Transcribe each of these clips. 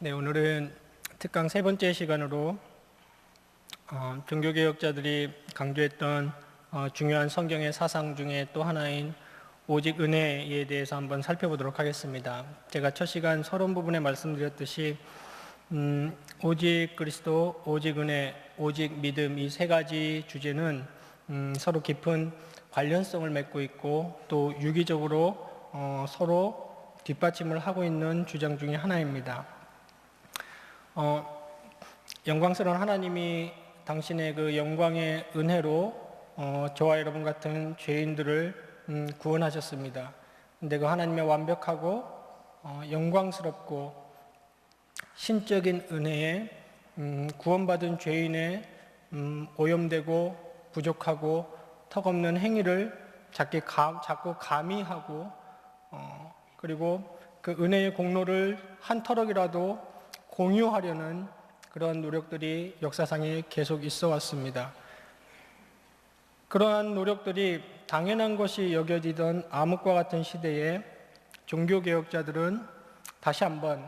네, 오늘은 특강 세 번째 시간으로 종교개혁자들이 강조했던 중요한 성경의 사상 중에 또 하나인 오직 은혜에 대해서 한번 살펴보도록 하겠습니다. 제가 첫 시간 서론 부분에 말씀드렸듯이 오직 그리스도, 오직 은혜, 오직 믿음 이 세 가지 주제는 서로 깊은 관련성을 맺고 있고 또 유기적으로 서로 뒷받침을 하고 있는 주장 중에 하나입니다. 영광스러운 하나님이 당신의 그 영광의 은혜로 저와 여러분 같은 죄인들을 구원하셨습니다. 근데 그 하나님의 완벽하고 영광스럽고 신적인 은혜에 구원받은 죄인의 오염되고 부족하고 턱없는 행위를 자꾸 가미하고 그리고 그 은혜의 공로를 한 터럭이라도 공유하려는 그러한 노력들이 역사상에 계속 있어 왔습니다. 그러한 노력들이 당연한 것이 여겨지던 암흑과 같은 시대에 종교개혁자들은 다시 한번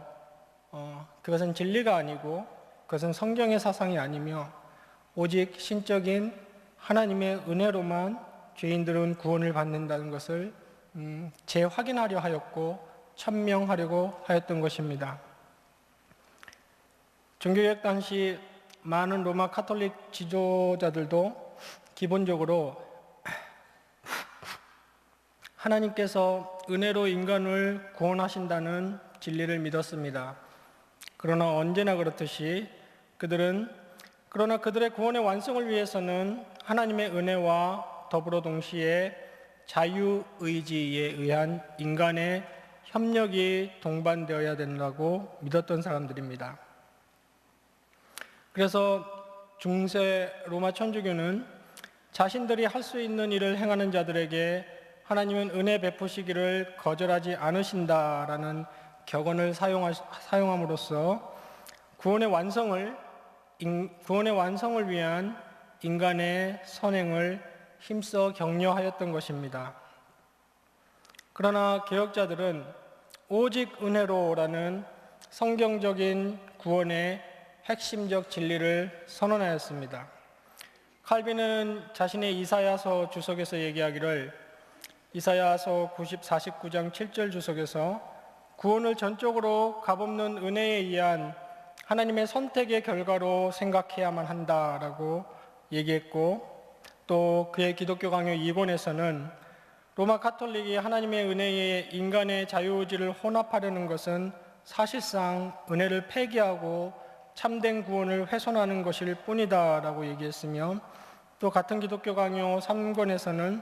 그것은 진리가 아니고 그것은 성경의 사상이 아니며 오직 신적인 하나님의 은혜로만 죄인들은 구원을 받는다는 것을 재확인하려 하였고 천명하려고 하였던 것입니다. 종교개혁 당시 많은 로마 카톨릭 지도자들도 기본적으로 하나님께서 은혜로 인간을 구원하신다는 진리를 믿었습니다. 그러나 언제나 그렇듯이 그러나 그들의 구원의 완성을 위해서는 하나님의 은혜와 더불어 동시에 자유의지에 의한 인간의 협력이 동반되어야 된다고 믿었던 사람들입니다. 그래서 중세 로마 천주교는 자신들이 할 수 있는 일을 행하는 자들에게 하나님은 은혜 베푸시기를 거절하지 않으신다라는 격언을 사용함으로써 구원의 완성을 위한 인간의 선행을 힘써 격려하였던 것입니다. 그러나 개혁자들은 오직 은혜로라는 성경적인 구원의 핵심적 진리를 선언하였습니다. 칼빈은 자신의 이사야서 주석에서 얘기하기를 이사야서 49장 7절 주석에서 구원을 전적으로 값없는 은혜에 의한 하나님의 선택의 결과로 생각해야만 한다라고 얘기했고 또 그의 기독교 강요 2권에서는 로마 카톨릭이 하나님의 은혜에 인간의 자유의지를 혼합하려는 것은 사실상 은혜를 폐기하고 참된 구원을 훼손하는 것일 뿐이다 라고 얘기했으며 또 같은 기독교 강요 3권에서는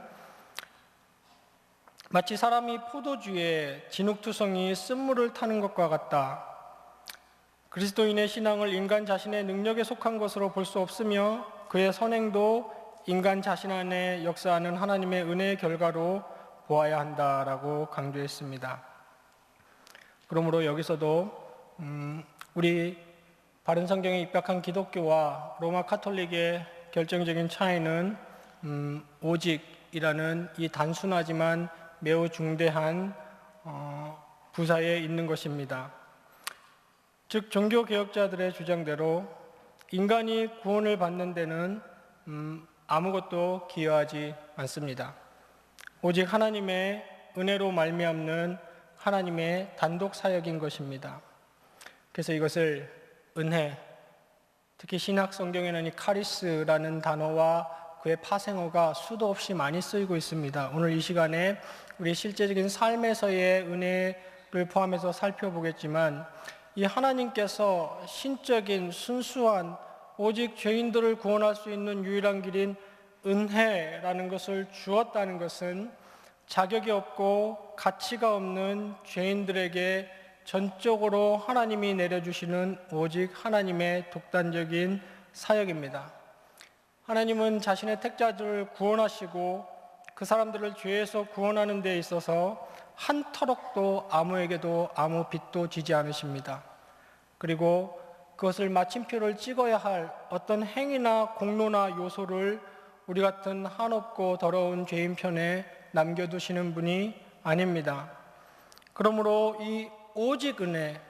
마치 사람이 포도주에 진흙투성이 쓴물을 타는 것과 같다. 그리스도인의 신앙을 인간 자신의 능력에 속한 것으로 볼 수 없으며 그의 선행도 인간 자신 안에 역사하는 하나님의 은혜의 결과로 보아야 한다라고 강조했습니다. 그러므로 여기서도 우리 바른 성경에 입각한 기독교와 로마 카톨릭의 결정적인 차이는 오직이라는 이 단순하지만 매우 중대한 부사에 있는 것입니다. 즉 종교개혁자들의 주장대로 인간이 구원을 받는 데는 아무것도 기여하지 않습니다. 오직 하나님의 은혜로 말미암는 하나님의 단독 사역인 것입니다. 그래서 이것을 은혜, 특히 신학 성경에는 이 카리스라는 단어와 그의 파생어가 수도 없이 많이 쓰이고 있습니다. 오늘 이 시간에 우리 실제적인 삶에서의 은혜를 포함해서 살펴보겠지만 이 하나님께서 신적인 순수한 오직 죄인들을 구원할 수 있는 유일한 길인 은혜라는 것을 주었다는 것은 자격이 없고 가치가 없는 죄인들에게 전적으로 하나님이 내려주시는 오직 하나님의 독단적인 사역입니다. 하나님은 자신의 택자들을 구원하시고 그 사람들을 죄에서 구원하는 데 있어서 한 터럭도 아무에게도 아무 빚도 지지 않으십니다. 그리고 그것을 마침표를 찍어야 할 어떤 행위나 공로나 요소를 우리 같은 한없고 더러운 죄인 편에 남겨두시는 분이 아닙니다. 그러므로 이 오직 은혜,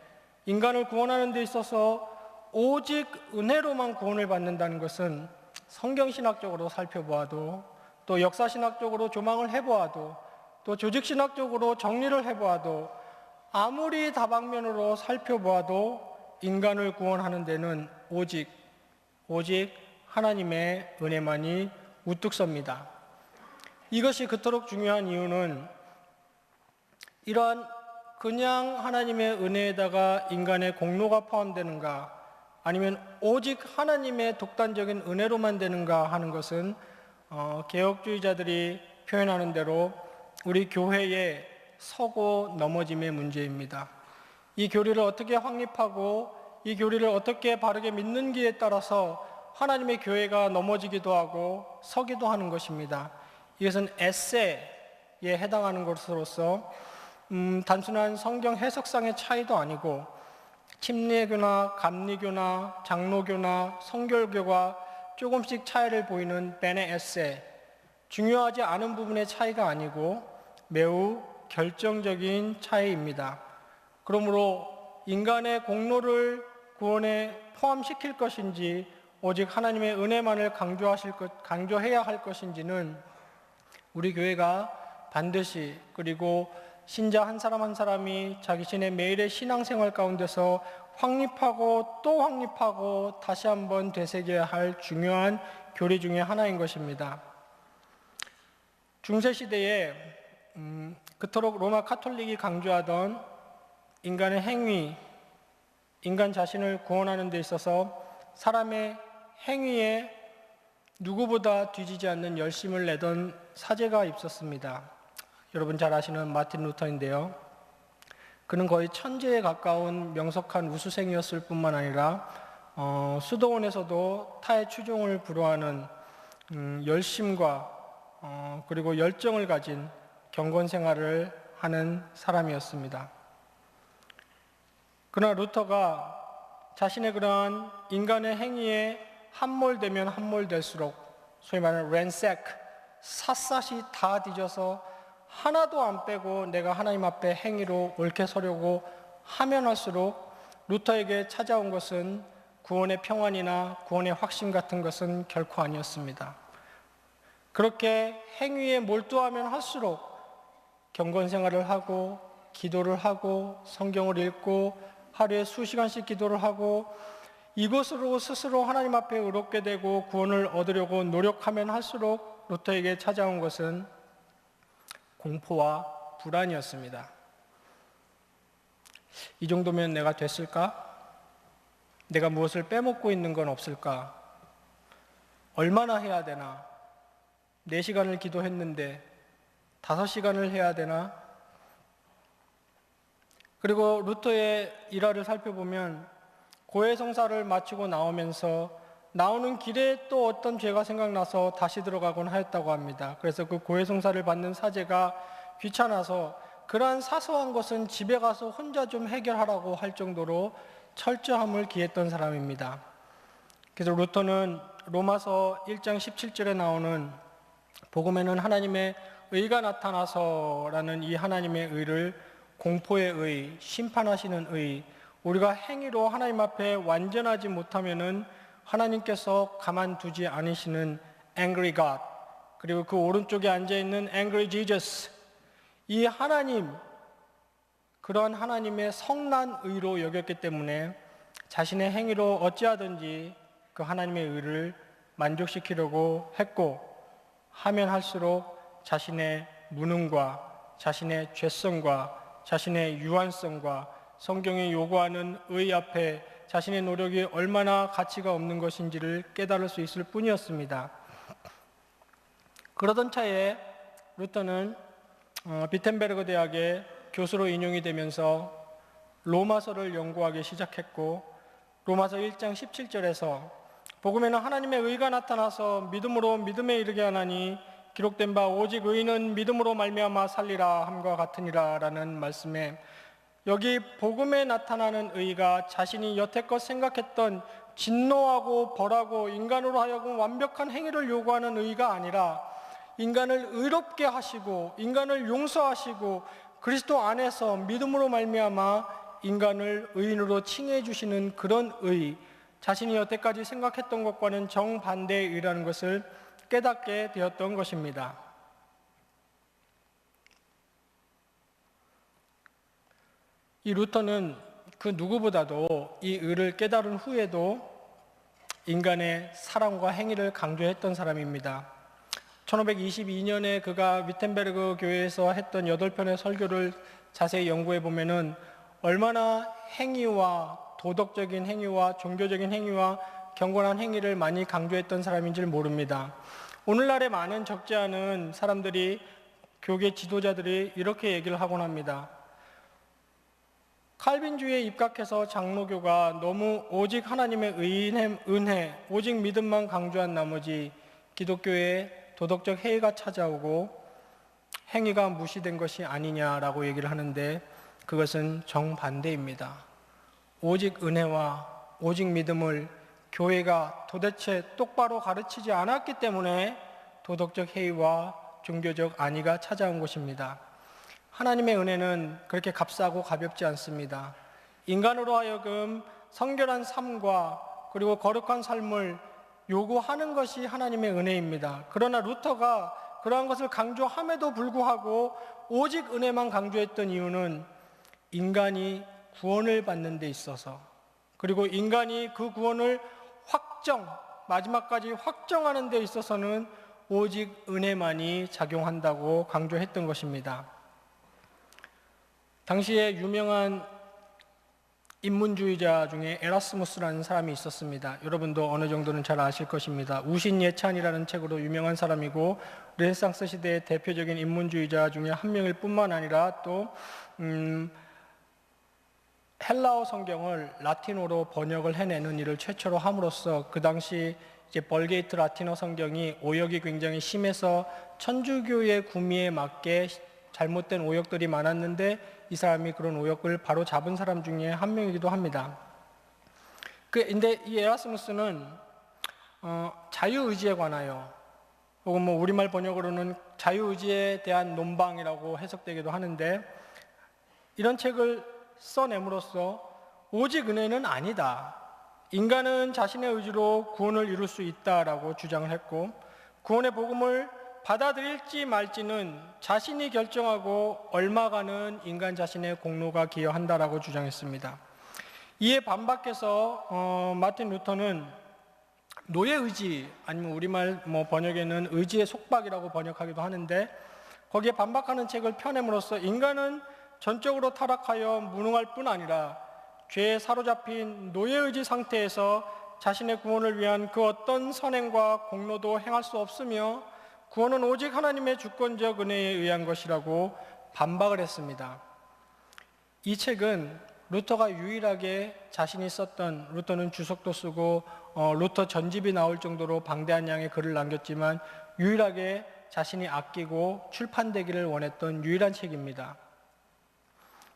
인간을 구원하는 데 있어서 오직 은혜로만 구원을 받는다는 것은 성경신학적으로 살펴보아도, 또 역사신학적으로 조망을 해보아도, 또 조직신학적으로 정리를 해보아도, 아무리 다방면으로 살펴보아도 인간을 구원하는 데는 오직 하나님의 은혜만이 우뚝 섭니다. 이것이 그토록 중요한 이유는 이러한 그냥 하나님의 은혜에다가 인간의 공로가 포함되는가, 아니면 오직 하나님의 독단적인 은혜로만 되는가 하는 것은 개혁주의자들이 표현하는 대로 우리 교회의 서고 넘어짐의 문제입니다. 이 교리를 어떻게 확립하고 이 교리를 어떻게 바르게 믿는지에 따라서 하나님의 교회가 넘어지기도 하고 서기도 하는 것입니다. 이것은 에세이에 해당하는 것으로서 단순한 성경 해석상의 차이도 아니고 침례교나 감리교나 장로교나 성결교가 조금씩 차이를 보이는 베네 에세이, 중요하지 않은 부분의 차이가 아니고 매우 결정적인 차이입니다. 그러므로 인간의 공로를 구원에 포함시킬 것인지 오직 하나님의 은혜만을 강조해야 할 것인지는 우리 교회가 반드시, 그리고 신자 한 사람 한 사람이 자신의 매일의 신앙생활 가운데서 확립하고 또 확립하고 다시 한번 되새겨야 할 중요한 교리 중에 하나인 것입니다. 중세시대에 그토록 로마 카톨릭이 강조하던 인간의 행위, 인간 자신을 구원하는 데 있어서 사람의 행위에 누구보다 뒤지지 않는 열심을 내던 사제가 있었습니다. 여러분 잘 아시는 마틴 루터인데요. 그는 거의 천재에 가까운 명석한 우수생이었을 뿐만 아니라 수도원에서도 타의 추종을 불허하는 열심과 그리고 열정을 가진 경건 생활을 하는 사람이었습니다. 그러나 루터가 자신의 그러한 인간의 행위에 함몰되면 함몰될수록 소위 말하는 ransack, 샅샅이 다 뒤져서 하나도 안 빼고 내가 하나님 앞에 행위로 옳게 서려고 하면 할수록 루터에게 찾아온 것은 구원의 평안이나 구원의 확신 같은 것은 결코 아니었습니다. 그렇게 행위에 몰두하면 할수록 경건 생활을 하고 기도를 하고 성경을 읽고 하루에 수시간씩 기도를 하고 이것으로 스스로 하나님 앞에 의롭게 되고 구원을 얻으려고 노력하면 할수록 루터에게 찾아온 것은 공포와 불안이었습니다. 이 정도면 내가 됐을까? 내가 무엇을 빼먹고 있는 건 없을까? 얼마나 해야 되나? 4시간을 기도했는데 5시간을 해야 되나? 그리고 루터의 일화를 살펴보면 고해성사를 마치고 나오는 길에 또 어떤 죄가 생각나서 다시 들어가곤 하였다고 합니다. 그래서 그 고해성사를 받는 사제가 귀찮아서 그러한 사소한 것은 집에 가서 혼자 좀 해결하라고 할 정도로 철저함을 기했던 사람입니다. 그래서 루터는 로마서 1장 17절에 나오는 복음에는 하나님의 의가 나타나서라는 이 하나님의 의를 공포의 의, 심판하시는 의, 우리가 행위로 하나님 앞에 완전하지 못하면은 하나님께서 가만두지 않으시는 angry God, 그리고 그 오른쪽에 앉아있는 angry Jesus, 이 하나님, 그런 하나님의 성난 의로 여겼기 때문에 자신의 행위로 어찌하든지 그 하나님의 의를 만족시키려고 했고, 하면 할수록 자신의 무능과 자신의 죄성과 자신의 유한성과 성경이 요구하는 의 앞에 자신의 노력이 얼마나 가치가 없는 것인지를 깨달을 수 있을 뿐이었습니다. 그러던 차에 루터는 비텐베르그 대학의 교수로 인용이 되면서 로마서를 연구하기 시작했고, 로마서 1장 17절에서 복음에는 하나님의 의가 나타나서 믿음으로 믿음에 이르게 하나니 기록된 바 오직 의인은 믿음으로 말미암아 살리라 함과 같으니라 라는 말씀에, 여기 복음에 나타나는 의가 자신이 여태껏 생각했던 진노하고 벌하고 인간으로 하여금 완벽한 행위를 요구하는 의가 아니라 인간을 의롭게 하시고 인간을 용서하시고 그리스도 안에서 믿음으로 말미암아 인간을 의인으로 칭해 주시는 그런 의, 자신이 여태까지 생각했던 것과는 정반대의 의라는 것을 깨닫게 되었던 것입니다. 이 루터는 그 누구보다도 이 의를 깨달은 후에도 인간의 사랑과 행위를 강조했던 사람입니다. 1522년에 그가 위텐베르그 교회에서 했던 8편의 설교를 자세히 연구해 보면은 얼마나 행위와 도덕적인 행위와 종교적인 행위와 경건한 행위를 많이 강조했던 사람인지를 모릅니다. 오늘날의 많은 적지 않은 사람들이, 교계 지도자들이 이렇게 얘기를 하곤 합니다. 칼빈주의에 입각해서 장로교가 너무 오직 하나님의 은혜, 오직 믿음만 강조한 나머지 기독교에 도덕적 해이가 찾아오고 행위가 무시된 것이 아니냐라고 얘기를 하는데, 그것은 정반대입니다. 오직 은혜와 오직 믿음을 교회가 도대체 똑바로 가르치지 않았기 때문에 도덕적 해이와 종교적 안위가 찾아온 것입니다. 하나님의 은혜는 그렇게 값싸고 가볍지 않습니다. 인간으로 하여금 성결한 삶과 그리고 거룩한 삶을 요구하는 것이 하나님의 은혜입니다. 그러나 루터가 그러한 것을 강조함에도 불구하고 오직 은혜만 강조했던 이유는 인간이 구원을 받는 데 있어서, 그리고 인간이 그 구원을 마지막까지 확정하는 데 있어서는 오직 은혜만이 작용한다고 강조했던 것입니다. 당시에 유명한 인문주의자 중에 에라스무스라는 사람이 있었습니다. 여러분도 어느 정도는 잘 아실 것입니다. 우신예찬이라는 책으로 유명한 사람이고, 르네상스 시대의 대표적인 인문주의자 중에 한 명일 뿐만 아니라 또 헬라어 성경을 라틴어로 번역을 해내는 일을 최초로 함으로써 그 당시 이제 벌게이트 라틴어 성경이 오역이 굉장히 심해서 천주교의 구미에 맞게 잘못된 오역들이 많았는데, 이 사람이 그런 오역을 바로 잡은 사람 중에 한 명이기도 합니다. 근데 이 에라스무스는 자유의지에 관하여, 혹은 뭐 우리말 번역으로는 자유의지에 대한 논방이라고 해석되기도 하는데, 이런 책을 써냄으로써 오직 은혜는 아니다, 인간은 자신의 의지로 구원을 이룰 수 있다라고 주장을 했고, 구원의 복음을 받아들일지 말지는 자신이 결정하고 얼마가는 인간 자신의 공로가 기여한다라고 주장했습니다. 이에 반박해서 마틴 루터는 노예의지, 아니면 우리말 번역에는 의지의 속박이라고 번역하기도 하는데, 거기에 반박하는 책을 펴냄으로써 인간은 전적으로 타락하여 무능할 뿐 아니라 죄에 사로잡힌 노예의지 상태에서 자신의 구원을 위한 그 어떤 선행과 공로도 행할 수 없으며 구원은 오직 하나님의 주권적 은혜에 의한 것이라고 반박을 했습니다. 이 책은 루터가 유일하게 자신이 썼던, 루터는 주석도 쓰고 루터 전집이 나올 정도로 방대한 양의 글을 남겼지만 유일하게 자신이 아끼고 출판되기를 원했던 유일한 책입니다.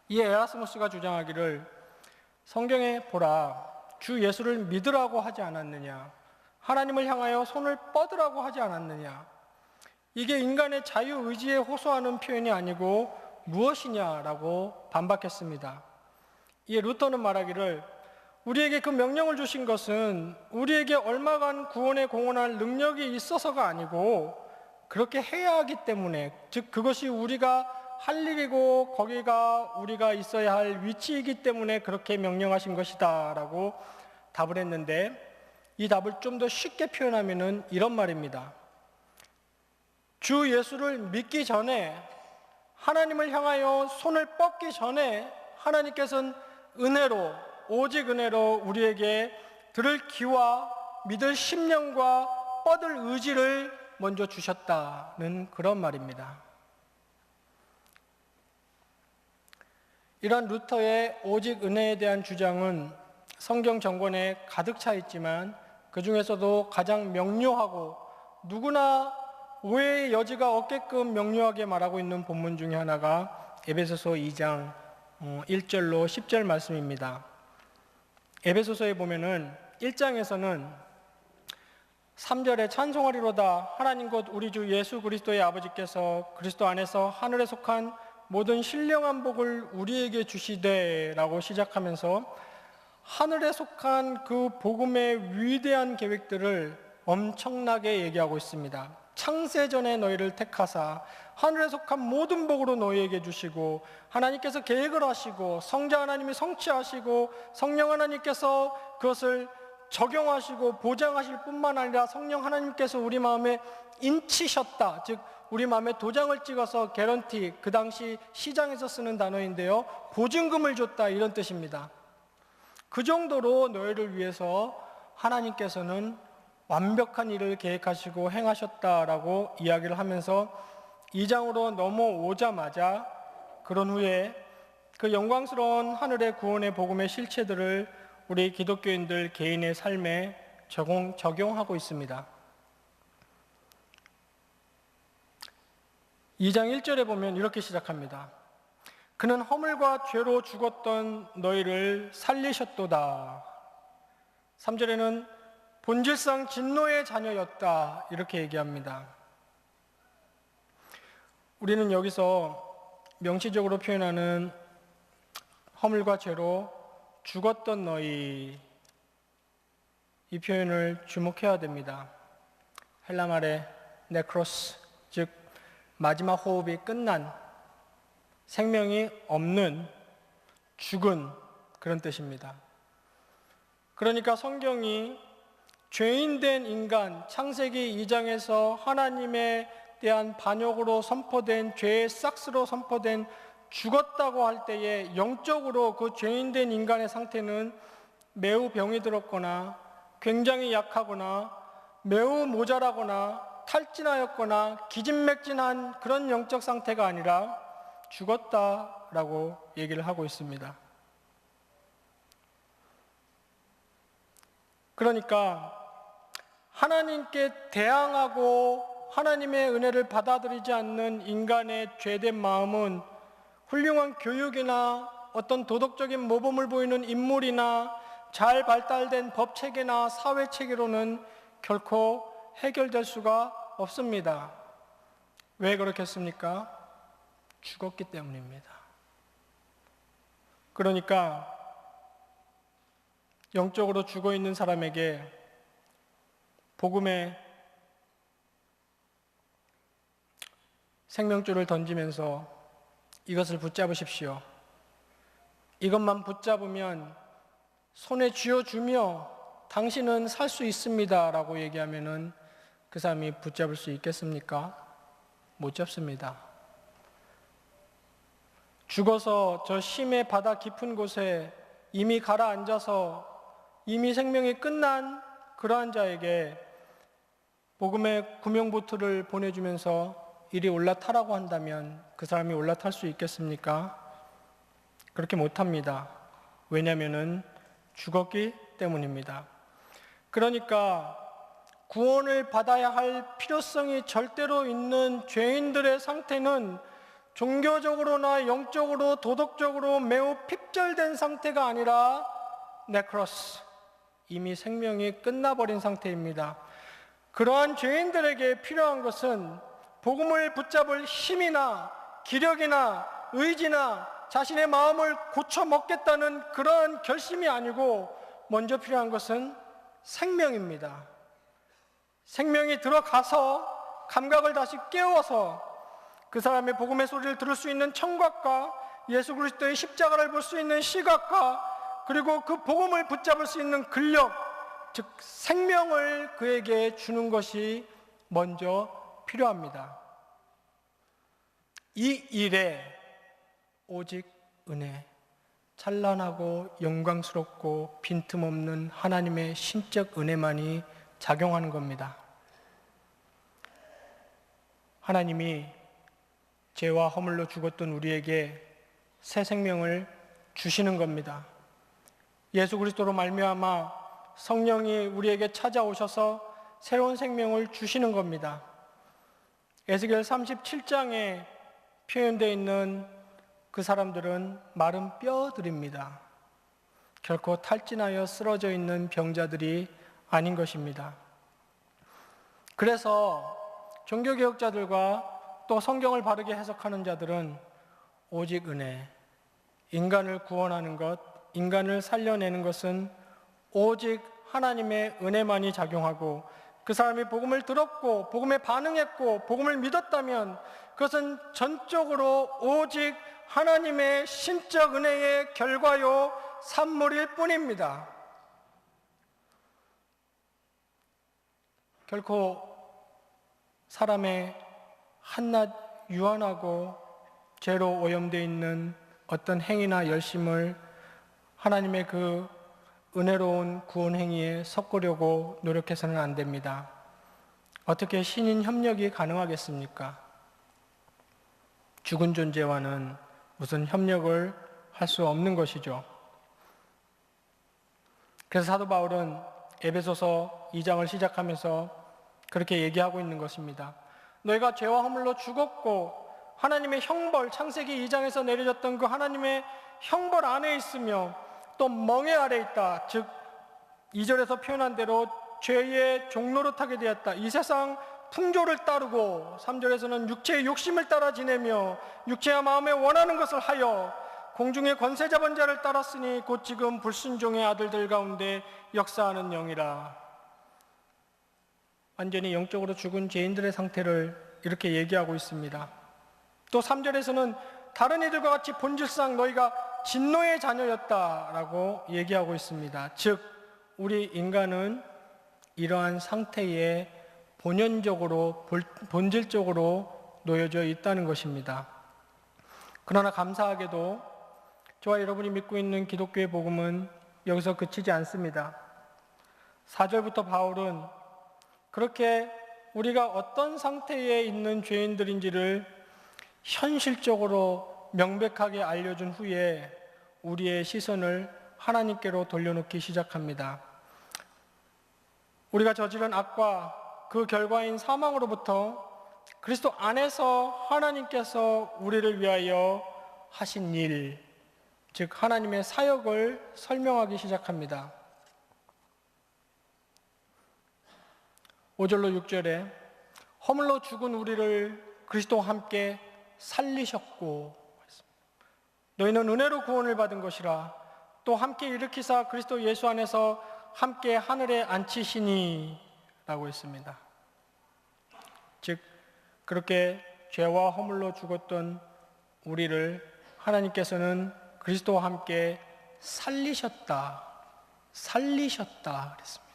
이 에라스무스가 주장하기를, 성경에 보라, 주 예수를 믿으라고 하지 않았느냐, 하나님을 향하여 손을 뻗으라고 하지 않았느냐, 이게 인간의 자유의지에 호소하는 표현이 아니고 무엇이냐라고 반박했습니다. 이에 루터는 말하기를, 우리에게 그 명령을 주신 것은 우리에게 얼마간 구원에 공헌할 능력이 있어서가 아니고 그렇게 해야 하기 때문에, 즉 그것이 우리가 할 일이고 거기가 우리가 있어야 할 위치이기 때문에 그렇게 명령하신 것이다 라고 답을 했는데, 이 답을 좀 더 쉽게 표현하면 이런 말입니다. 주 예수를 믿기 전에, 하나님을 향하여 손을 뻗기 전에 하나님께서는 은혜로, 오직 은혜로 우리에게 들을 귀와 믿을 심령과 뻗을 의지를 먼저 주셨다는 그런 말입니다. 이런 루터의 오직 은혜에 대한 주장은 성경 정권에 가득 차 있지만, 그 중에서도 가장 명료하고 누구나 오해의 여지가 없게끔 명료하게 말하고 있는 본문 중에 하나가 에베소서 2장 1절로 10절 말씀입니다. 에베소서에 보면은 1장에서는 3절에 찬송하리로다, 하나님 곧 우리 주 예수 그리스도의 아버지께서 그리스도 안에서 하늘에 속한 모든 신령한 복을 우리에게 주시되라고 시작하면서 하늘에 속한 그 복음의 위대한 계획들을 엄청나게 얘기하고 있습니다. 창세전에 너희를 택하사 하늘에 속한 모든 복으로 너희에게 주시고, 하나님께서 계획을 하시고 성자 하나님이 성취하시고 성령 하나님께서 그것을 적용하시고 보장하실 뿐만 아니라 성령 하나님께서 우리 마음에 인치셨다, 즉 우리 마음에 도장을 찍어서 개런티, 그 당시 시장에서 쓰는 단어인데요, 보증금을 줬다, 이런 뜻입니다. 그 정도로 너희를 위해서 하나님께서는 완벽한 일을 계획하시고 행하셨다라고 이야기를 하면서 2장으로 넘어오자마자 그런 후에 그 영광스러운 하늘의 구원의 복음의 실체들을 우리 기독교인들 개인의 삶에 적용하고 있습니다. 2장 1절에 보면 이렇게 시작합니다. 그는 허물과 죄로 죽었던 너희를 살리셨도다. 3절에는 본질상 진노의 자녀였다, 이렇게 얘기합니다. 우리는 여기서 명시적으로 표현하는 허물과 죄로 죽었던 너희, 이 표현을 주목해야 됩니다. 헬라 말의 네크로스, 즉 마지막 호흡이 끝난, 생명이 없는, 죽은 그런 뜻입니다. 그러니까 성경이 죄인된 인간, 창세기 2장에서 하나님에 대한 반역으로 선포된, 죄의 싹스로 선포된 죽었다고 할 때에 영적으로 그 죄인된 인간의 상태는 매우 병이 들었거나 굉장히 약하거나 매우 모자라거나 탈진하였거나 기진맥진한 그런 영적 상태가 아니라 죽었다라고 얘기를 하고 있습니다. 그러니까 하나님께 대항하고 하나님의 은혜를 받아들이지 않는 인간의 죄된 마음은 훌륭한 교육이나 어떤 도덕적인 모범을 보이는 인물이나 잘 발달된 법체계나 사회체계로는 결코 해결될 수가 없습니다. 왜 그렇겠습니까? 죽었기 때문입니다. 그러니까 영적으로 죽어 있는 사람에게 복음의 생명줄을 던지면서 이것을 붙잡으십시오. 이것만 붙잡으면 손에 쥐어주며 당신은 살 수 있습니다 라고 얘기하면은 그 사람이 붙잡을 수 있겠습니까? 못 잡습니다. 죽어서 저 심해 바다 깊은 곳에 이미 가라앉아서 이미 생명이 끝난 그러한 자에게 복음의 구명보트를 보내주면서 이리 올라타라고 한다면 그 사람이 올라탈 수 있겠습니까? 그렇게 못합니다. 왜냐하면은 죽었기 때문입니다. 그러니까 구원을 받아야 할 필요성이 절대로 있는 죄인들의 상태는 종교적으로나 영적으로 도덕적으로 매우 핍절된 상태가 아니라 네크로스, 이미 생명이 끝나버린 상태입니다. 그러한 죄인들에게 필요한 것은 복음을 붙잡을 힘이나 기력이나 의지나 자신의 마음을 고쳐 먹겠다는 그러한 결심이 아니고 먼저 필요한 것은 생명입니다. 생명이 들어가서 감각을 다시 깨워서 그 사람의 복음의 소리를 들을 수 있는 청각과 예수 그리스도의 십자가를 볼 수 있는 시각과 그리고 그 복음을 붙잡을 수 있는 근력, 즉 생명을 그에게 주는 것이 먼저 필요합니다. 이 일에 오직 은혜, 찬란하고 영광스럽고 빈틈없는 하나님의 신적 은혜만이 작용하는 겁니다. 하나님이 죄와 허물로 죽었던 우리에게 새 생명을 주시는 겁니다. 예수 그리스도로 말미암아 성령이 우리에게 찾아오셔서 새로운 생명을 주시는 겁니다. 에스겔 37장에 표현되어 있는 그 사람들은 마른 뼈들입니다. 결코 탈진하여 쓰러져 있는 병자들이 아닌 것입니다. 그래서 종교개혁자들과 또 성경을 바르게 해석하는 자들은 오직 은혜. 인간을 구원하는 것, 인간을 살려내는 것은 오직 하나님의 은혜만이 작용하고, 그 사람이 복음을 들었고 복음에 반응했고 복음을 믿었다면 그것은 전적으로 오직 하나님의 신적 은혜의 결과요 산물일 뿐입니다. 결코 사람의 한낱 유한하고 죄로 오염되어 있는 어떤 행위나 열심을 하나님의 그 은혜로운 구원 행위에 섞으려고 노력해서는 안 됩니다. 어떻게 신인 협력이 가능하겠습니까? 죽은 존재와는 무슨 협력을 할 수 없는 것이죠. 그래서 사도 바울은 에베소서 2장을 시작하면서 그렇게 얘기하고 있는 것입니다. 너희가 죄와 허물로 죽었고 하나님의 형벌, 창세기 2장에서 내려졌던 그 하나님의 형벌 안에 있으며 또 멍에 아래 있다. 즉 2절에서 표현한 대로 죄의 종로로 타게 되었다. 이 세상 풍조를 따르고 3절에서는 육체의 욕심을 따라 지내며 육체와 마음에 원하는 것을 하여 공중의 권세 잡은 자를 따랐으니 곧 지금 불순종의 아들들 가운데 역사하는 영이라. 완전히 영적으로 죽은 죄인들의 상태를 이렇게 얘기하고 있습니다. 또 3절에서는 다른 이들과 같이 본질상 너희가 진노의 자녀였다라고 얘기하고 있습니다. 즉 우리 인간은 이러한 상태에 본연적으로 본질적으로 놓여져 있다는 것입니다. 그러나 감사하게도 저와 여러분이 믿고 있는 기독교의 복음은 여기서 그치지 않습니다. 4절부터 바울은 그렇게 우리가 어떤 상태에 있는 죄인들인지를 현실적으로 명백하게 알려준 후에 우리의 시선을 하나님께로 돌려놓기 시작합니다. 우리가 저지른 악과 그 결과인 사망으로부터 그리스도 안에서 하나님께서 우리를 위하여 하신 일, 즉 하나님의 사역을 설명하기 시작합니다. 5절로 6절에 허물로 죽은 우리를 그리스도와 함께 살리셨고 너희는 은혜로 구원을 받은 것이라 또 함께 일으키사 그리스도 예수 안에서 함께 하늘에 앉히시니 라고 했습니다. 즉 그렇게 죄와 허물로 죽었던 우리를 하나님께서는 그리스도와 함께 살리셨다 그랬습니다.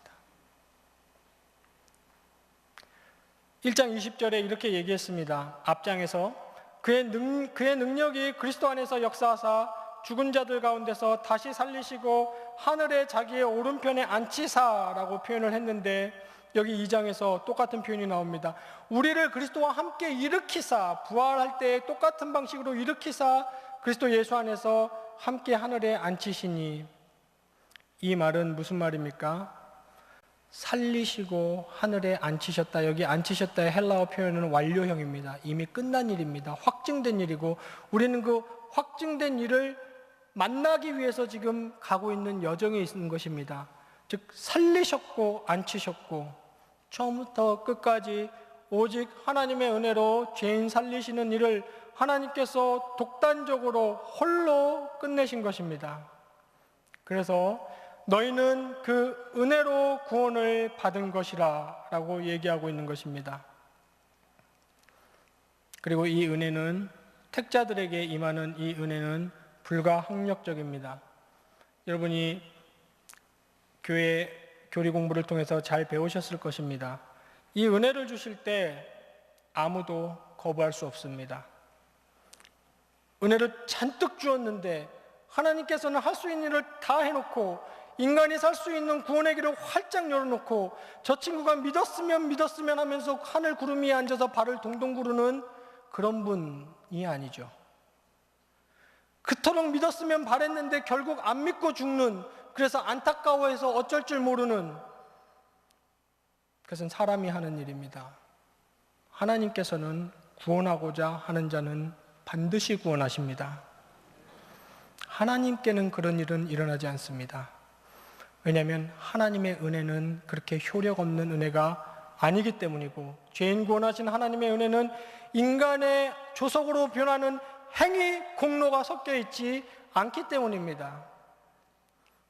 1장 20절에 이렇게 얘기했습니다. 앞장에서 그의 능력이 그리스도 안에서 역사하사 죽은 자들 가운데서 다시 살리시고 하늘에 자기의 오른편에 앉히사라고 표현을 했는데 여기 2장에서 똑같은 표현이 나옵니다. 우리를 그리스도와 함께 일으키사, 부활할 때 똑같은 방식으로 일으키사 그리스도 예수 안에서 함께 하늘에 앉히시니, 이 말은 무슨 말입니까? 살리시고 하늘에 앉히셨다. 여기 앉히셨다의 헬라어 표현은 완료형입니다. 이미 끝난 일입니다. 확증된 일이고 우리는 그 확증된 일을 만나기 위해서 지금 가고 있는 여정에 있는 것입니다. 즉 살리셨고 앉히셨고 처음부터 끝까지 오직 하나님의 은혜로 죄인 살리시는 일을 하나님께서 독단적으로 홀로 끝내신 것입니다. 그래서 너희는 그 은혜로 구원을 받은 것이라 라고 얘기하고 있는 것입니다. 그리고 이 은혜는 택자들에게 임하는 이 은혜는 불가항력적입니다. 여러분이 교회 교리 공부를 통해서 잘 배우셨을 것입니다. 이 은혜를 주실 때 아무도 거부할 수 없습니다. 은혜를 잔뜩 주었는데 하나님께서는 할 수 있는 일을 다 해놓고 인간이 살 수 있는 구원의 길을 활짝 열어놓고 저 친구가 믿었으면 하면서 하늘 구름 위에 앉아서 발을 동동 구르는 그런 분이 아니죠. 그토록 믿었으면 바랬는데 결국 안 믿고 죽는, 그래서 안타까워해서 어쩔 줄 모르는, 그것은 사람이 하는 일입니다. 하나님께서는 구원하고자 하는 자는 반드시 구원하십니다. 하나님께는 그런 일은 일어나지 않습니다. 왜냐하면 하나님의 은혜는 그렇게 효력 없는 은혜가 아니기 때문이고, 죄인 구원하신 하나님의 은혜는 인간의 조석으로 변하는 행위, 공로가 섞여 있지 않기 때문입니다.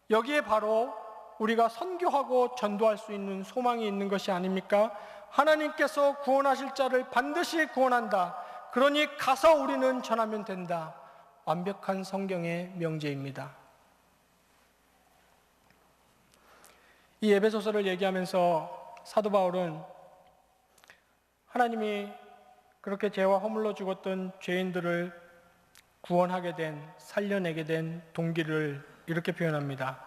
여기에 바로 우리가 선교하고 전도할 수 있는 소망이 있는 것이 아닙니까? 하나님께서 구원하실 자를 반드시 구원한다. 그러니 가서 우리는 전하면 된다. 완벽한 성경의 명제입니다. 이 에베소서를 얘기하면서 사도 바울은 하나님이 그렇게 죄와 허물로 죽었던 죄인들을 구원하게 된, 살려내게 된 동기를 이렇게 표현합니다.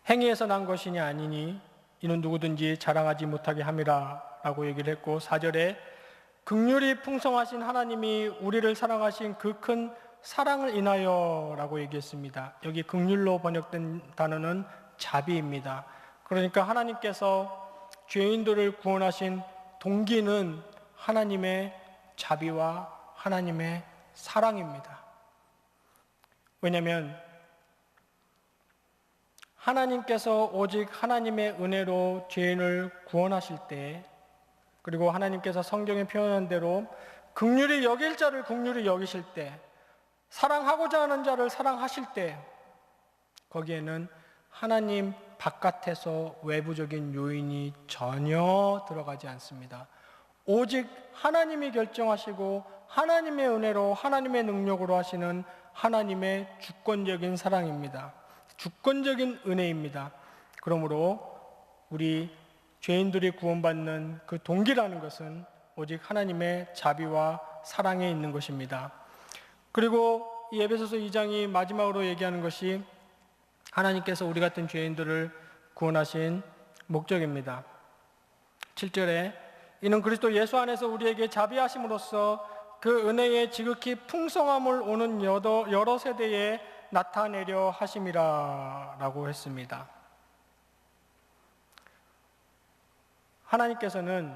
행위에서 난 것이니 아니니 이는 누구든지 자랑하지 못하게 함이라 라고 얘기를 했고, 4절에 긍휼이 풍성하신 하나님이 우리를 사랑하신 그 큰 사랑을 인하여 라고 얘기했습니다. 여기 긍휼로 번역된 단어는 자비입니다. 그러니까 하나님께서 죄인들을 구원하신 동기는 하나님의 자비와 하나님의 사랑입니다. 왜냐하면 하나님께서 오직 하나님의 은혜로 죄인을 구원하실 때, 그리고 하나님께서 성경에 표현한 대로 긍휼히 여길 자를 긍휼히 여기실 때, 사랑하고자 하는 자를 사랑하실 때, 거기에는 하나님 바깥에서 외부적인 요인이 전혀 들어가지 않습니다. 오직 하나님이 결정하시고 하나님의 은혜로, 하나님의 능력으로 하시는 하나님의 주권적인 사랑입니다. 주권적인 은혜입니다. 그러므로 우리 죄인들이 구원받는 그 동기라는 것은 오직 하나님의 자비와 사랑에 있는 것입니다. 그리고 이 에베소서 2장이 마지막으로 얘기하는 것이 하나님께서 우리 같은 죄인들을 구원하신 목적입니다. 7절에 이는 그리스도 예수 안에서 우리에게 자비하심으로써 그 은혜의 지극히 풍성함을 오는 여러 세대에 나타내려 하심이라 라고 했습니다. 하나님께서는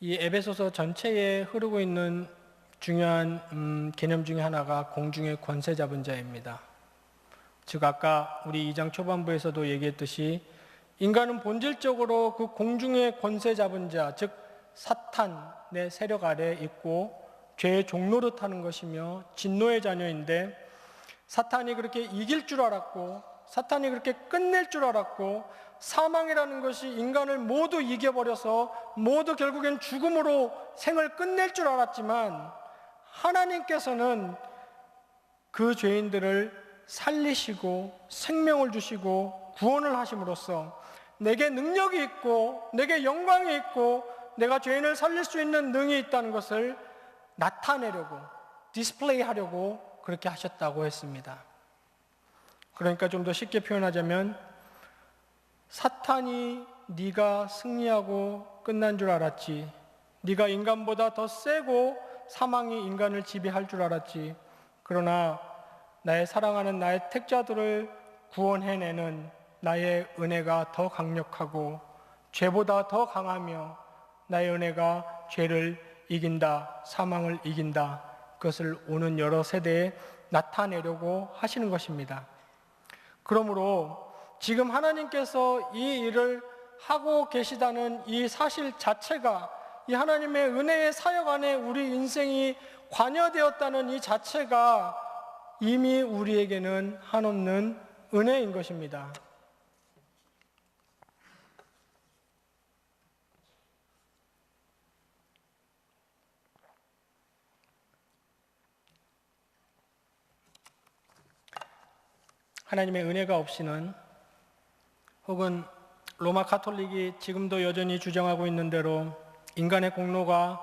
이 에베소서 전체에 흐르고 있는 중요한 개념 중에 하나가 공중의 권세 잡은 자입니다. 즉 아까 우리 2장 초반부에서도 얘기했듯이 인간은 본질적으로 그 공중의 권세 잡은 자, 즉 사탄의 세력 아래에 있고 죄의 종노릇 하는 것이며 진노의 자녀인데, 사탄이 그렇게 이길 줄 알았고 사탄이 그렇게 끝낼 줄 알았고 사망이라는 것이 인간을 모두 이겨버려서 모두 결국엔 죽음으로 생을 끝낼 줄 알았지만, 하나님께서는 그 죄인들을 살리시고 생명을 주시고 구원을 하심으로써 내게 능력이 있고 내게 영광이 있고 내가 죄인을 살릴 수 있는 능이 있다는 것을 나타내려고, 디스플레이하려고 그렇게 하셨다고 했습니다. 그러니까 좀 더 쉽게 표현하자면, 사탄이 네가 승리하고 끝난 줄 알았지, 네가 인간보다 더 세고 사망이 인간을 지배할 줄 알았지, 그러나 나의 사랑하는 나의 택자들을 구원해내는 나의 은혜가 더 강력하고 죄보다 더 강하며 나의 은혜가 죄를 이긴다, 사망을 이긴다, 그것을 오는 여러 세대에 나타내려고 하시는 것입니다. 그러므로 지금 하나님께서 이 일을 하고 계시다는 이 사실 자체가, 이 하나님의 은혜의 사역 안에 우리 인생이 관여되었다는 이 자체가 이미 우리에게는 한없는 은혜인 것입니다. 하나님의 은혜가 없이는, 혹은 로마 가톨릭이 지금도 여전히 주장하고 있는 대로 인간의 공로가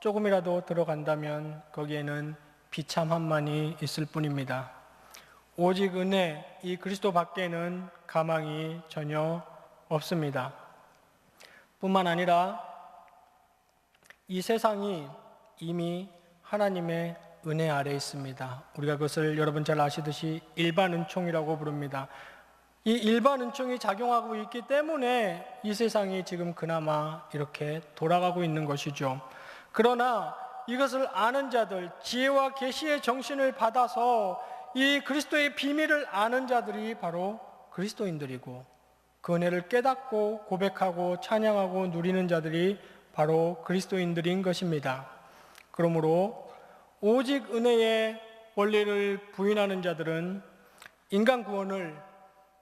조금이라도 들어간다면 거기에는 비참함만이 있을 뿐입니다. 오직 은혜, 이 그리스도 밖에는 가망이 전혀 없습니다. 뿐만 아니라 이 세상이 이미 하나님의 은혜 아래 있습니다. 우리가 그것을 여러분 잘 아시듯이 일반 은총이라고 부릅니다. 이 일반 은총이 작용하고 있기 때문에 이 세상이 지금 그나마 이렇게 돌아가고 있는 것이죠. 그러나 이것을 아는 자들, 지혜와 계시의 정신을 받아서 이 그리스도의 비밀을 아는 자들이 바로 그리스도인들이고, 그 은혜를 깨닫고 고백하고 찬양하고 누리는 자들이 바로 그리스도인들인 것입니다. 그러므로 오직 은혜의 원리를 부인하는 자들은 인간 구원을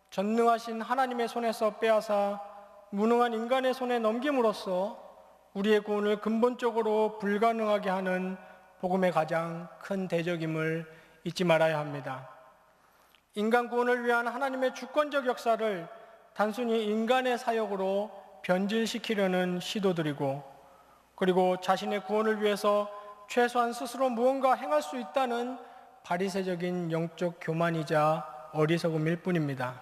전능하신 하나님의 손에서 빼앗아 무능한 인간의 손에 넘김으로써 우리의 구원을 근본적으로 불가능하게 하는 복음의 가장 큰 대적임을 잊지 말아야 합니다. 인간 구원을 위한 하나님의 주권적 역사를 단순히 인간의 사역으로 변질시키려는 시도들이고, 그리고 자신의 구원을 위해서 최소한 스스로 무언가 행할 수 있다는 바리새적인 영적 교만이자 어리석음일 뿐입니다.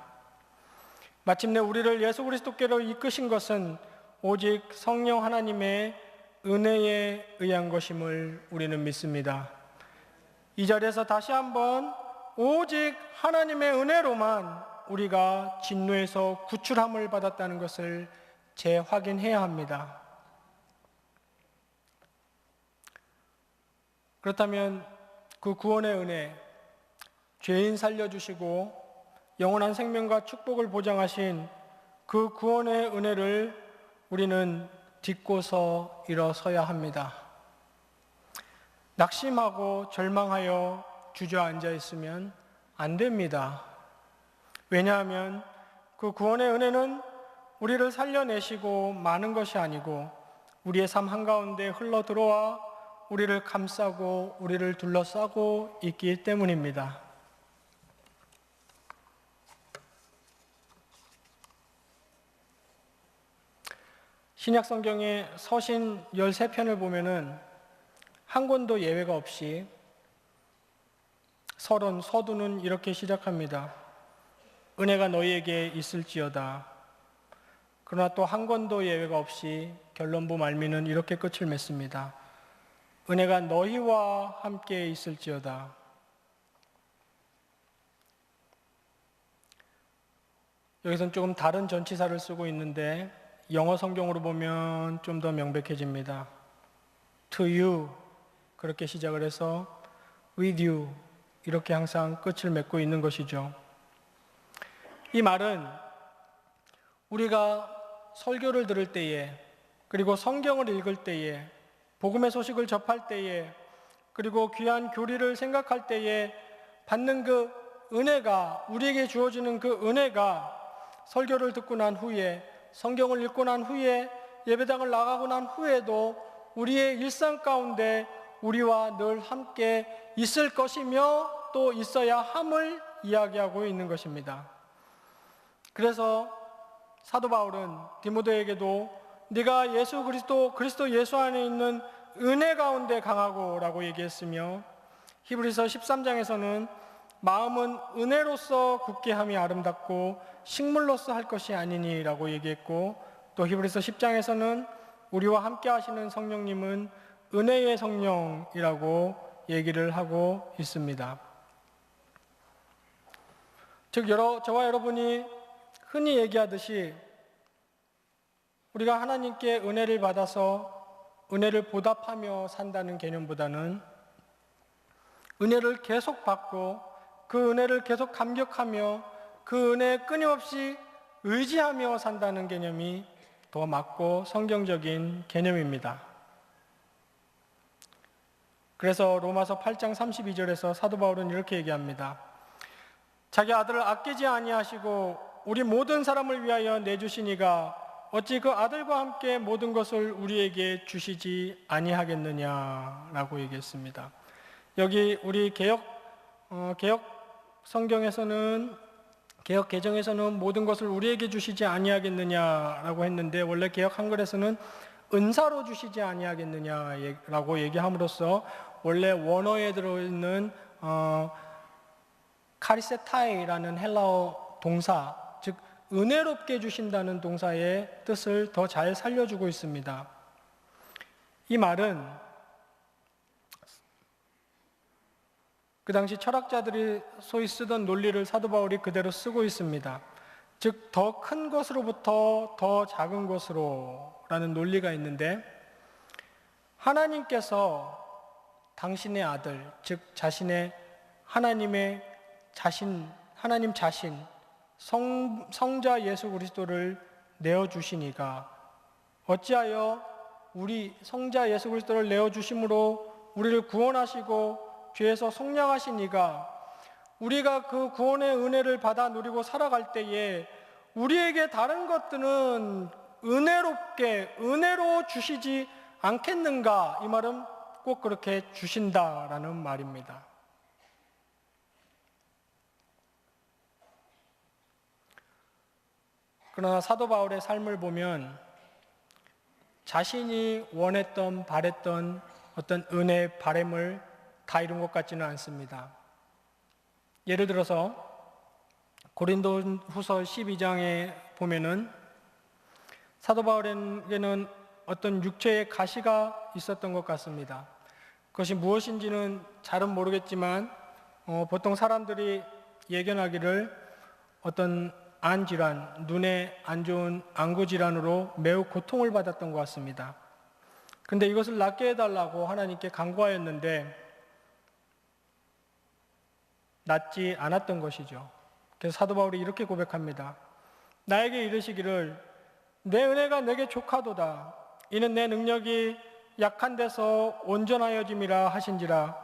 마침내 우리를 예수 그리스도께로 이끄신 것은 오직 성령 하나님의 은혜에 의한 것임을 우리는 믿습니다. 이 자리에서 다시 한번 오직 하나님의 은혜로만 우리가 진노에서 구출함을 받았다는 것을 재확인해야 합니다. 그렇다면 그 구원의 은혜, 죄인 살려주시고 영원한 생명과 축복을 보장하신 그 구원의 은혜를 우리는 딛고서 일어서야 합니다. 낙심하고 절망하여 주저앉아 있으면 안 됩니다. 왜냐하면 그 구원의 은혜는 우리를 살려내시고 마는 것이 아니고 우리의 삶 한가운데 흘러 들어와 우리를 감싸고 우리를 둘러싸고 있기 때문입니다. 신약 성경의 서신 13편을 보면은 한 권도 예외가 없이 서론, 서두는 이렇게 시작합니다. 은혜가 너희에게 있을지어다. 그러나 또 한 권도 예외가 없이 결론부 말미는 이렇게 끝을 맺습니다. 은혜가 너희와 함께 있을지어다. 여기서는 조금 다른 전치사를 쓰고 있는데 영어 성경으로 보면 좀 더 명백해집니다. To you 그렇게 시작을 해서 with you 이렇게 항상 끝을 맺고 있는 것이죠. 이 말은 우리가 설교를 들을 때에, 그리고 성경을 읽을 때에, 복음의 소식을 접할 때에, 그리고 귀한 교리를 생각할 때에 받는 그 은혜가, 우리에게 주어지는 그 은혜가 설교를 듣고 난 후에, 성경을 읽고 난 후에, 예배당을 나가고 난 후에도 우리의 일상 가운데 우리와 늘 함께 있을 것이며 또 있어야 함을 이야기하고 있는 것입니다. 그래서 사도 바울은 디모데에게도 네가 예수 그리스도 예수 안에 있는 은혜 가운데 강하고 라고 얘기했으며, 히브리서 13장에서는 마음은 은혜로서 굳게 함이 아름답고 식물로서 할 것이 아니니 라고 얘기했고, 또 히브리서 10장에서는 우리와 함께 하시는 성령님은 은혜의 성령이라고 얘기를 하고 있습니다. 즉 저와 여러분이 흔히 얘기하듯이 우리가 하나님께 은혜를 받아서 은혜를 보답하며 산다는 개념보다는 은혜를 계속 받고 그 은혜를 계속 감격하며 그 은혜에 끊임없이 의지하며 산다는 개념이 더 맞고 성경적인 개념입니다. 그래서 로마서 8장 32절에서 사도 바울은 이렇게 얘기합니다. 자기 아들을 아끼지 아니하시고 우리 모든 사람을 위하여 내주시니가 어찌 그 아들과 함께 모든 것을 우리에게 주시지 아니하겠느냐라고 얘기했습니다. 여기 우리 개혁 성경에서는, 개혁 개정에서는 모든 것을 우리에게 주시지 아니하겠느냐라고 했는데, 원래 개혁 한글에서는 은사로 주시지 아니하겠느냐라고 얘기함으로써 원래 원어에 들어있는 카리세타이라는 헬라어 동사, 즉 은혜롭게 주신다는 동사의 뜻을 더 잘 살려주고 있습니다. 이 말은 그 당시 철학자들이 소위 쓰던 논리를 사도 바울이 그대로 쓰고 있습니다. 즉 더 큰 것으로부터 더 작은 것으로 라는 논리가 있는데, 하나님께서 당신의 아들, 즉 자신의 하나님 자신, 성자 예수 그리스도를 내어주시니가 어찌하여 우리 성자 예수 그리스도를 내어주심으로 우리를 구원하시고 죄에서 속량하시니가 우리가 그 구원의 은혜를 받아 누리고 살아갈 때에 우리에게 다른 것들은 은혜로 주시지 않겠는가? 이 말은 꼭 그렇게 주신다라는 말입니다. 그러나 사도 바울의 삶을 보면 자신이 원했던 바랬던 어떤 은혜의 바램을 다 이룬 것 같지는 않습니다. 예를 들어서 고린도후서 12장에 보면은 사도 바울에게는 어떤 육체의 가시가 있었던 것 같습니다. 그것이 무엇인지는 잘은 모르겠지만 보통 사람들이 예견하기를 어떤 안질환, 눈에 안 좋은 안구질환으로 매우 고통을 받았던 것 같습니다. 그런데 이것을 낫게 해달라고 하나님께 간구하였는데 낫지 않았던 것이죠. 그래서 사도 바울이 이렇게 고백합니다. 나에게 이르시기를 내 은혜가 내게 족하도다. 이는 내 능력이 약한 데서 온전하여짐이라 하신지라.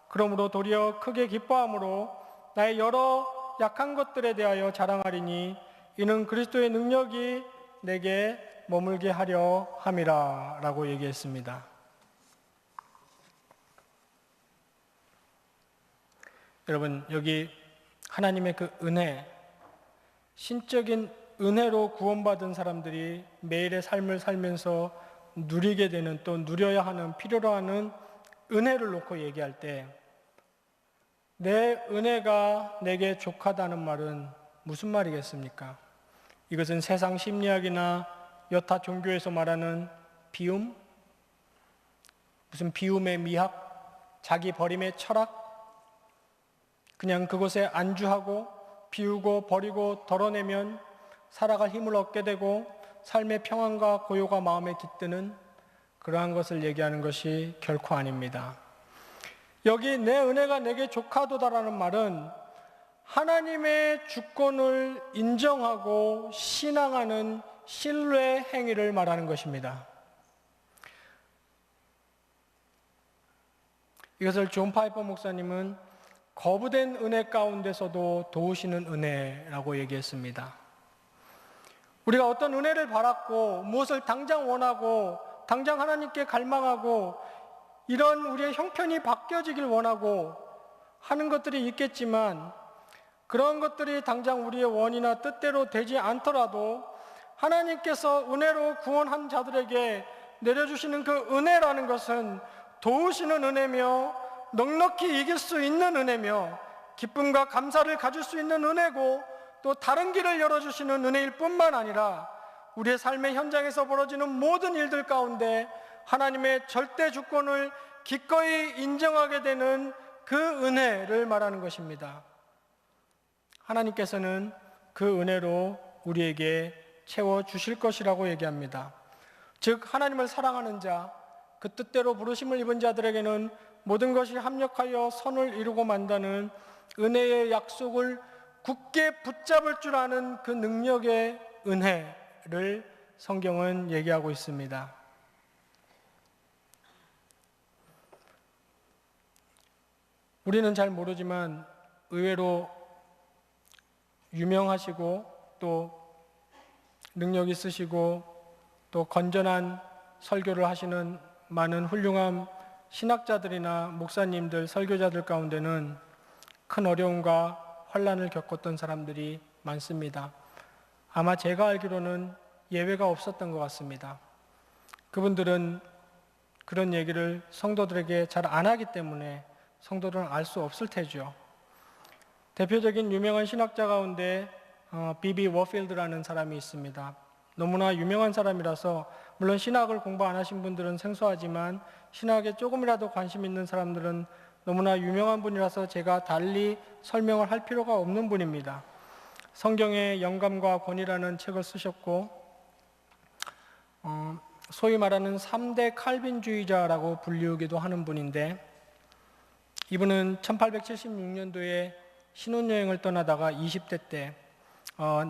그러므로 도리어 크게 기뻐함으로 나의 여러 약한 것들에 대하여 자랑하리니 이는 그리스도의 능력이 내게 머물게 하려 함이라 라고 얘기했습니다. 여러분, 여기 하나님의 그 은혜, 신적인 은혜로 구원받은 사람들이 매일의 삶을 살면서 누리게 되는, 또 누려야 하는, 필요로 하는 은혜를 놓고 얘기할 때 내 은혜가 내게 족하다는 말은 무슨 말이겠습니까? 이것은 세상 심리학이나 여타 종교에서 말하는 비움? 무슨 비움의 미학? 자기 버림의 철학? 그냥 그것에 안주하고 비우고 버리고 덜어내면 살아갈 힘을 얻게 되고 삶의 평안과 고요가 마음에 깃드는 그러한 것을 얘기하는 것이 결코 아닙니다. 여기 내 은혜가 내게 족하도다라는 말은 하나님의 주권을 인정하고 신앙하는 신뢰 행위를 말하는 것입니다. 이것을 존 파이퍼 목사님은 거부된 은혜 가운데서도 도우시는 은혜라고 얘기했습니다. 우리가 어떤 은혜를 받았고 무엇을 당장 원하고 당장 하나님께 갈망하고 이런 우리의 형편이 바뀌어지길 원하고 하는 것들이 있겠지만 그런 것들이 당장 우리의 원이나 뜻대로 되지 않더라도 하나님께서 은혜로 구원한 자들에게 내려주시는 그 은혜라는 것은 도우시는 은혜며 넉넉히 이길 수 있는 은혜며 기쁨과 감사를 가질 수 있는 은혜고 또 다른 길을 열어주시는 은혜일 뿐만 아니라 우리의 삶의 현장에서 벌어지는 모든 일들 가운데 하나님의 절대 주권을 기꺼이 인정하게 되는 그 은혜를 말하는 것입니다. 하나님께서는 그 은혜로 우리에게 채워주실 것이라고 얘기합니다. 즉 하나님을 사랑하는 자, 그 뜻대로 부르심을 입은 자들에게는 모든 것이 합력하여 선을 이루고 만다는 은혜의 약속을 굳게 붙잡을 줄 아는 그 능력의 은혜를 성경은 얘기하고 있습니다. 우리는 잘 모르지만 의외로 유명하시고 또 능력 있으시고 또 건전한 설교를 하시는 많은 훌륭한 신학자들이나 목사님들, 설교자들 가운데는 큰 어려움과 환난을 겪었던 사람들이 많습니다. 아마 제가 알기로는 예외가 없었던 것 같습니다. 그분들은 그런 얘기를 성도들에게 잘 안 하기 때문에 성도들은 알 수 없을 테죠. 대표적인 유명한 신학자 가운데 비비 워필드라는 사람이 있습니다. 너무나 유명한 사람이라서 물론 신학을 공부 안 하신 분들은 생소하지만 신학에 조금이라도 관심 있는 사람들은 너무나 유명한 분이라서 제가 달리 설명을 할 필요가 없는 분입니다. 성경의 영감과 권위라는 책을 쓰셨고 소위 말하는 3대 칼빈주의자라고 불리우기도 하는 분인데 이분은 1876년도에 신혼여행을 떠나다가 20대 때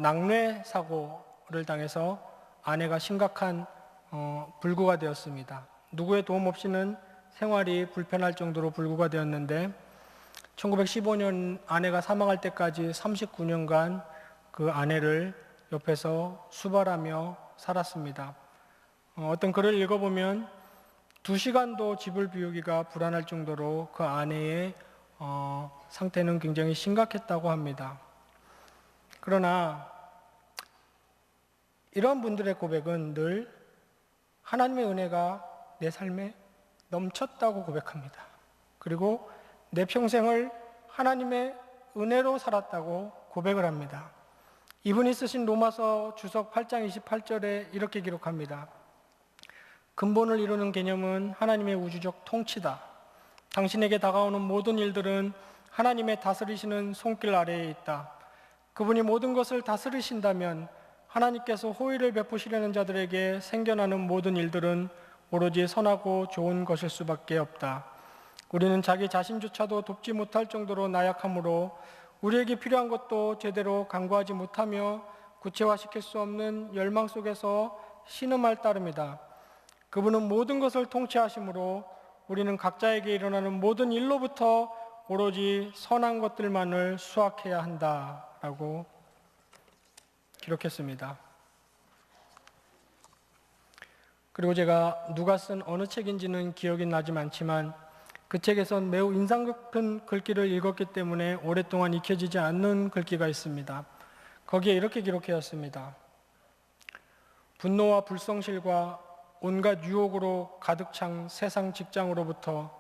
낙뢰 사고를 당해서 아내가 심각한 불구가 되었습니다. 누구의 도움 없이는 생활이 불편할 정도로 불구가 되었는데 1915년 아내가 사망할 때까지 39년간 그 아내를 옆에서 수발하며 살았습니다. 어떤 글을 읽어보면 2시간도 집을 비우기가 불안할 정도로 그 아내의 상태는 굉장히 심각했다고 합니다. 그러나 이런 분들의 고백은 늘 하나님의 은혜가 내 삶에 넘쳤다고 고백합니다. 그리고 내 평생을 하나님의 은혜로 살았다고 고백을 합니다. 이분이 쓰신 로마서 주석 8장 28절에 이렇게 기록합니다. 근본을 이루는 개념은 하나님의 우주적 통치다. 당신에게 다가오는 모든 일들은 하나님의 다스리시는 손길 아래에 있다. 그분이 모든 것을 다스리신다면 하나님께서 호의를 베푸시려는 자들에게 생겨나는 모든 일들은 오로지 선하고 좋은 것일 수밖에 없다. 우리는 자기 자신조차도 돕지 못할 정도로 나약하므로 우리에게 필요한 것도 제대로 간구하지 못하며 구체화시킬 수 없는 열망 속에서 신음할 따름이다. 그분은 모든 것을 통치하시므로 우리는 각자에게 일어나는 모든 일로부터 오로지 선한 것들만을 수확해야 한다라고 기록했습니다. 그리고 제가 누가 쓴 어느 책인지는 기억이 나지 않지만 그 책에선 매우 인상 깊은 글귀를 읽었기 때문에 오랫동안 잊혀지지 않는 글귀가 있습니다. 거기에 이렇게 기록되었습니다. 분노와 불성실과 온갖 유혹으로 가득 찬 세상 직장으로부터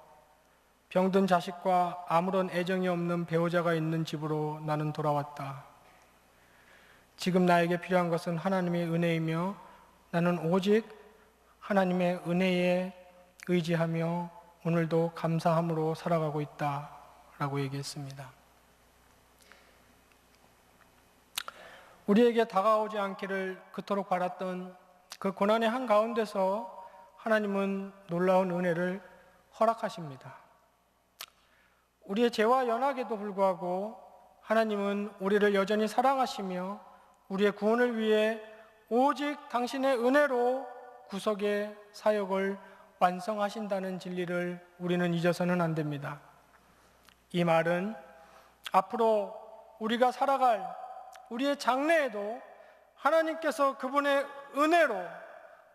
병든 자식과 아무런 애정이 없는 배우자가 있는 집으로 나는 돌아왔다. 지금 나에게 필요한 것은 하나님의 은혜이며 나는 오직 하나님의 은혜에 의지하며 오늘도 감사함으로 살아가고 있다 라고 얘기했습니다. 우리에게 다가오지 않기를 그토록 바랐던 그 고난의 한가운데서 하나님은 놀라운 은혜를 허락하십니다. 우리의 죄와 연약에도 불구하고 하나님은 우리를 여전히 사랑하시며 우리의 구원을 위해 오직 당신의 은혜로 구속의 사역을 완성하신다는 진리를 우리는 잊어서는 안 됩니다. 이 말은 앞으로 우리가 살아갈 우리의 장래에도 하나님께서 그분의 은혜로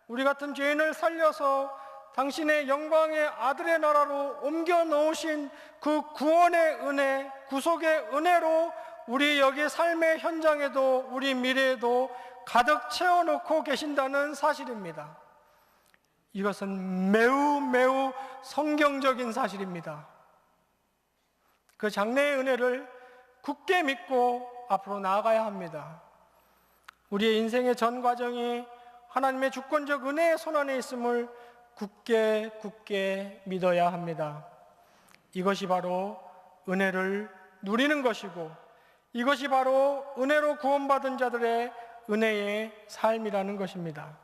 우리 같은 죄인을 살려서 당신의 영광의 아들의 나라로 옮겨 놓으신 그 구원의 은혜, 구속의 은혜로 우리 여기 삶의 현장에도 우리 미래에도 가득 채워놓고 계신다는 사실입니다. 이것은 매우 성경적인 사실입니다. 그 장래의 은혜를 굳게 믿고 앞으로 나아가야 합니다. 우리의 인생의 전 과정이 하나님의 주권적 은혜의 손안에 있음을 굳게 믿어야 합니다. 이것이 바로 은혜를 누리는 것이고 이것이 바로 은혜로 구원받은 자들의 은혜의 삶이라는 것입니다.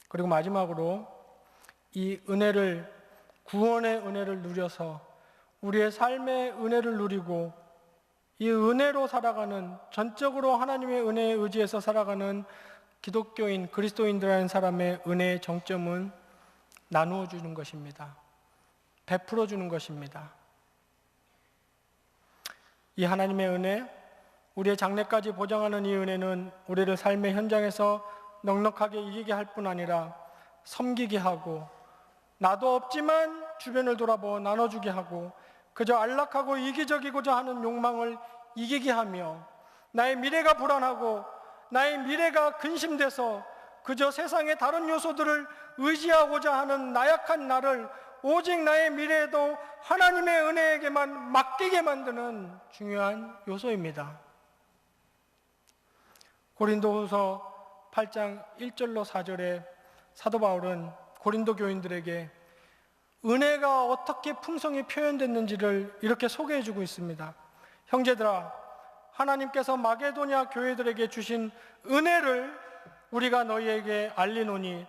그리고 마지막으로 이 은혜를, 구원의 은혜를 누려서 우리의 삶의 은혜를 누리고 이 은혜로 살아가는, 전적으로 하나님의 은혜에 의지해서 살아가는 기독교인, 그리스도인들이라는 사람의 은혜의 정점은 나누어 주는 것입니다. 베풀어 주는 것입니다. 이 하나님의 은혜, 우리의 장래까지 보장하는 이 은혜는 우리를 삶의 현장에서 넉넉하게 이기게 할 뿐 아니라 섬기게 하고, 나도 없지만 주변을 돌아보아 나눠주게 하고, 그저 안락하고 이기적이고자 하는 욕망을 이기게 하며, 나의 미래가 불안하고 나의 미래가 근심돼서 그저 세상의 다른 요소들을 의지하고자 하는 나약한 나를 오직 나의 미래에도 하나님의 은혜에게만 맡기게 만드는 중요한 요소입니다. 고린도후서 8장 1절로 4절에 사도 바울은 고린도 교인들에게 은혜가 어떻게 풍성히 표현됐는지를 이렇게 소개해주고 있습니다. 형제들아, 하나님께서 마게도냐 교회들에게 주신 은혜를 우리가 너희에게 알리노니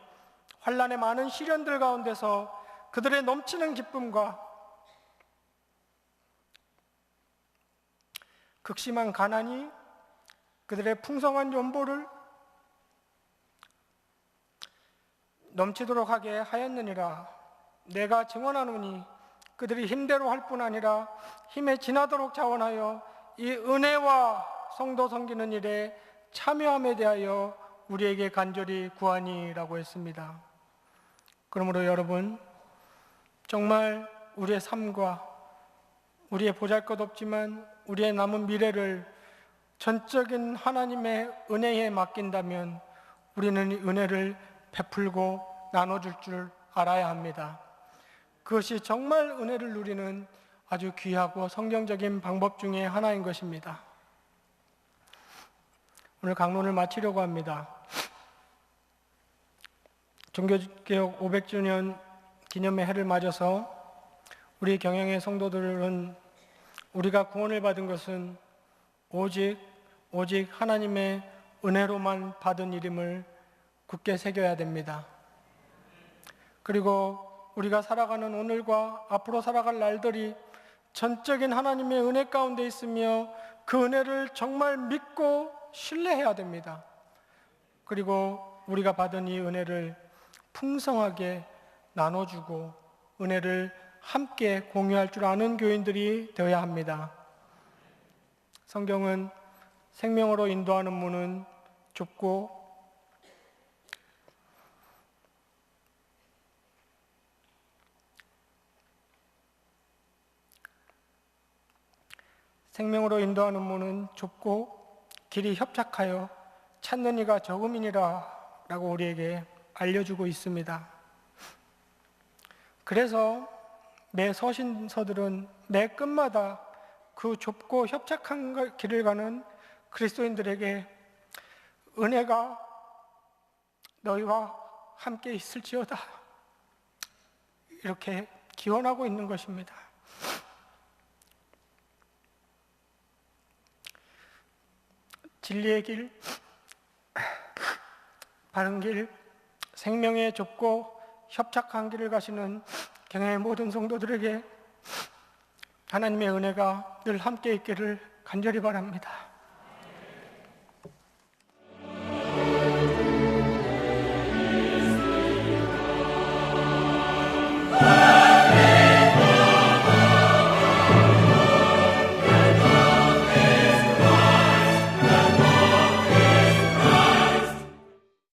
환난의 많은 시련들 가운데서 그들의 넘치는 기쁨과 극심한 가난이 그들의 풍성한 연보를 넘치도록 하게 하였느니라. 내가 증언하노니 그들이 힘대로 할 뿐 아니라 힘에 지나도록 자원하여 이 은혜와 성도 섬기는 일에 참여함에 대하여 우리에게 간절히 구하니라고 했습니다. 그러므로 여러분, 정말 우리의 삶과 우리의 보잘것없지만 우리의 남은 미래를 전적인 하나님의 은혜에 맡긴다면 우리는 이 은혜를 베풀고 나눠줄 줄 알아야 합니다. 그것이 정말 은혜를 누리는 아주 귀하고 성경적인 방법 중에 하나인 것입니다. 오늘 강론을 마치려고 합니다. 종교개혁 500주년 기념의 해를 맞아서 우리 경영의 성도들은 우리가 구원을 받은 것은 오직 하나님의 은혜로만 받은 일임을 굳게 새겨야 됩니다. 그리고 우리가 살아가는 오늘과 앞으로 살아갈 날들이 전적인 하나님의 은혜 가운데 있으며 그 은혜를 정말 믿고 신뢰해야 됩니다. 그리고 우리가 받은 이 은혜를 풍성하게 나눠주고 은혜를 함께 공유할 줄 아는 교인들이 되어야 합니다. 성경은 생명으로 인도하는 문은 좁고 길이 협착하여 찾는 이가 적음이니라 라고 우리에게 알려주고 있습니다. 그래서 매 서신서들은 매 끝마다 그 좁고 협착한 길을 가는 그리스도인들에게 은혜가 너희와 함께 있을지어다 이렇게 기원하고 있는 것입니다. 진리의 길, 바른 길, 생명의 좁고 협착한 길을 가시는 경영의 모든 성도들에게 하나님의 은혜가 늘 함께 있기를 간절히 바랍니다.